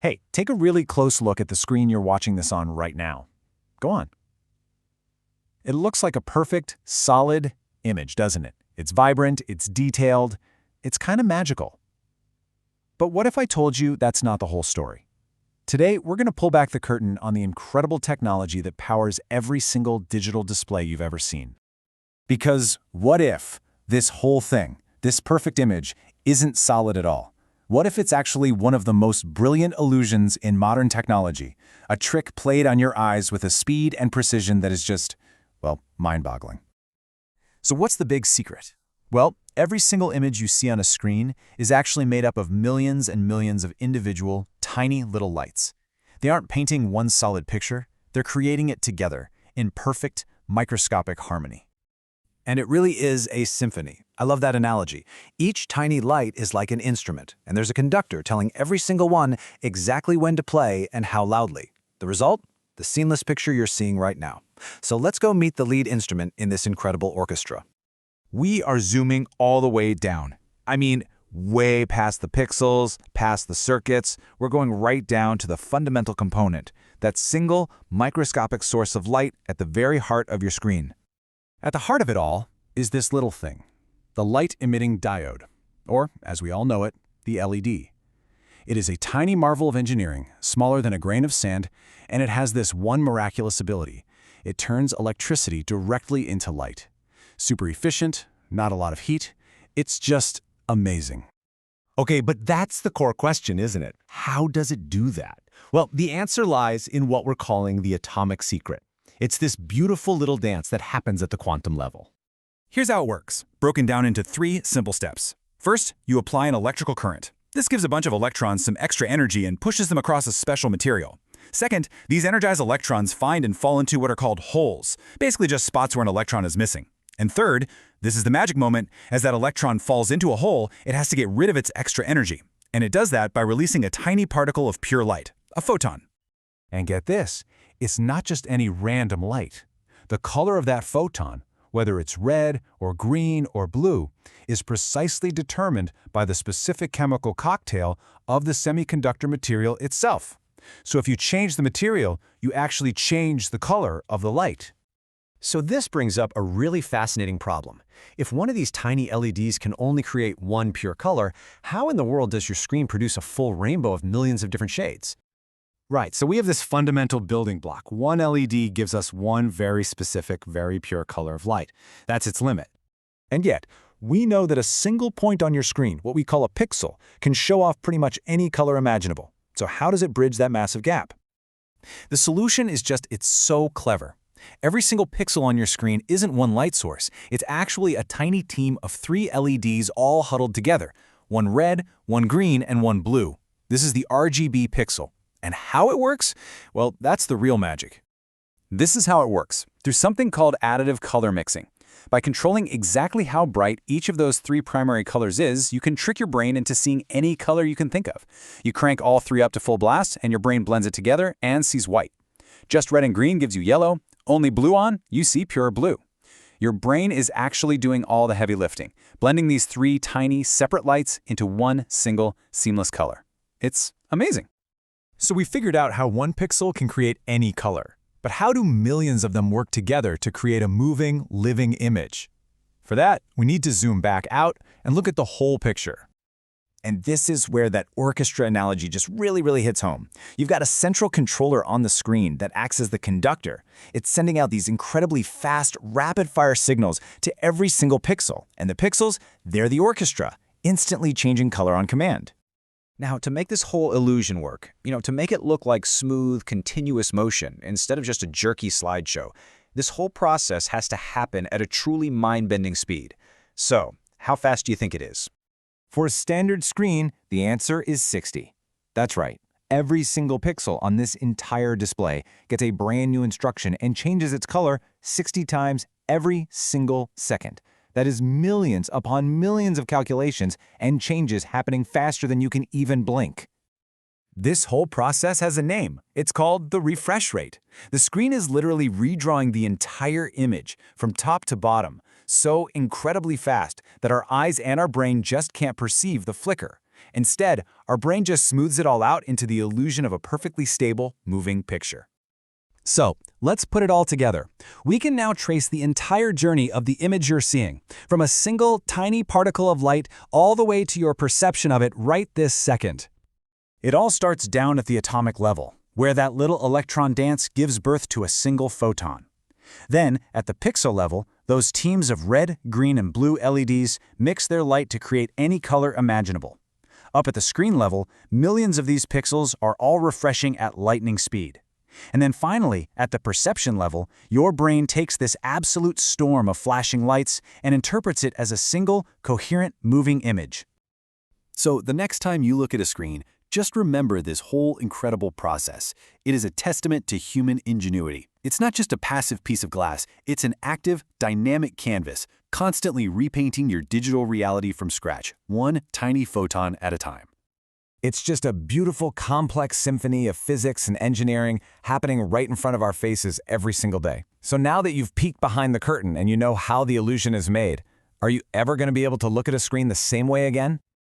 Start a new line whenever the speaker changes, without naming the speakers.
Hey, take a really close look at the screen you're watching this on right now. Go on. It looks like a perfect, solid image, doesn't it? It's vibrant, it's detailed, it's kind of magical. But what if I told you that's not the whole story? Today, we're going to pull back the curtain on the incredible technology that powers every single digital display you've ever seen. Because what if this whole thing, this perfect image, isn't solid at all? What if it's actually one of the most brilliant illusions in modern technology, a trick played on your eyes with a speed and precision that is just, well, mind-boggling? So what's the big secret? Well, every single image you see on a screen is actually made up of millions and millions of individual, tiny little lights. They aren't painting one solid picture, they're creating it together in perfect, microscopic harmony. And it really is a symphony. I love that analogy. Each tiny light is like an instrument, and there's a conductor telling every single one exactly when to play and how loudly. The result? The seamless picture you're seeing right now. So let's go meet the lead instrument in this incredible orchestra. We are zooming all the way down. I mean, way past the pixels, past the circuits. We're going right down to the fundamental component, that single, microscopic source of light at the very heart of your screen. At the heart of it all is this little thing, the light-emitting diode, or, as we all know it, the LED. It is a tiny marvel of engineering, smaller than a grain of sand, and it has this one miraculous ability. It turns electricity directly into light. Super efficient, not a lot of heat. It's just amazing.
Okay, but that's the core question, isn't it? How does it do that? Well, the answer lies in what we're calling the atomic secret. It's this beautiful little dance that happens at the quantum level.
Here's how it works, broken down into 3 simple steps. First, you apply an electrical current. This gives a bunch of electrons some extra energy and pushes them across a special material. Second, these energized electrons find and fall into what are called holes, basically just spots where an electron is missing. And third, this is the magic moment, as that electron falls into a hole, it has to get rid of its extra energy. And it does that by releasing a tiny particle of pure light, a photon. And get this, it's not just any random light. The color of that photon, whether it's red or green or blue, is precisely determined by the specific chemical cocktail of the semiconductor material itself. So if you change the material, you actually change the color of the light.
So this brings up a really fascinating problem. If one of these tiny LEDs can only create one pure color, how in the world does your screen produce a full rainbow of millions of different shades?
Right, so we have this fundamental building block. One LED gives us one very specific, very pure color of light. That's its limit. And yet, we know that a single point on your screen, what we call a pixel, can show off pretty much any color imaginable. So how does it bridge that massive gap? The solution is it's so clever. Every single pixel on your screen isn't one light source. It's actually a tiny team of 3 LEDs all huddled together. One red, one green, and one blue. This is the RGB pixel. And how it works? Well, that's the real magic. This is how it works, through something called additive color mixing. By controlling exactly how bright each of those 3 primary colors is, you can trick your brain into seeing any color you can think of. You crank all 3 up to full blast, and your brain blends it together and sees white. Just red and green gives you yellow. Only blue on, you see pure blue. Your brain is actually doing all the heavy lifting, blending these 3 tiny, separate lights into one single, seamless color. It's amazing. So we figured out how one pixel can create any color. But how do millions of them work together to create a moving, living image? For that, we need to zoom back out and look at the whole picture. And this is where that orchestra analogy just really hits home. You've got a central controller on the screen that acts as the conductor. It's sending out these incredibly fast, rapid-fire signals to every single pixel. And the pixels, they're the orchestra, instantly changing color on command. Now, to make this whole illusion work, to make it look like smooth, continuous motion instead of just a jerky slideshow, this whole process has to happen at a truly mind-bending speed. So, how fast do you think it is? For a standard screen, the answer is 60. That's right. Every single pixel on this entire display gets a brand new instruction and changes its color 60 times every single second. That is millions upon millions of calculations and changes happening faster than you can even blink. This whole process has a name. It's called the refresh rate. The screen is literally redrawing the entire image from top to bottom, so incredibly fast that our eyes and our brain just can't perceive the flicker. Instead, our brain just smooths it all out into the illusion of a perfectly stable, moving picture. So, let's put it all together. We can now trace the entire journey of the image you're seeing, from a single, tiny particle of light all the way to your perception of it right this second. It all starts down at the atomic level, where that little electron dance gives birth to a single photon. Then, at the pixel level, those teams of red, green, and blue LEDs mix their light to create any color imaginable. Up at the screen level, millions of these pixels are all refreshing at lightning speed. And then finally, at the perception level, your brain takes this absolute storm of flashing lights and interprets it as a single, coherent, moving image.
So the next time you look at a screen, just remember this whole incredible process. It is a testament to human ingenuity. It's not just a passive piece of glass, it's an active, dynamic canvas, constantly repainting your digital reality from scratch, one tiny photon at a time.
It's just a beautiful, complex symphony of physics and engineering happening right in front of our faces every single day. So now that you've peeked behind the curtain and you know how the illusion is made, are you ever going to be able to look at a screen the same way again?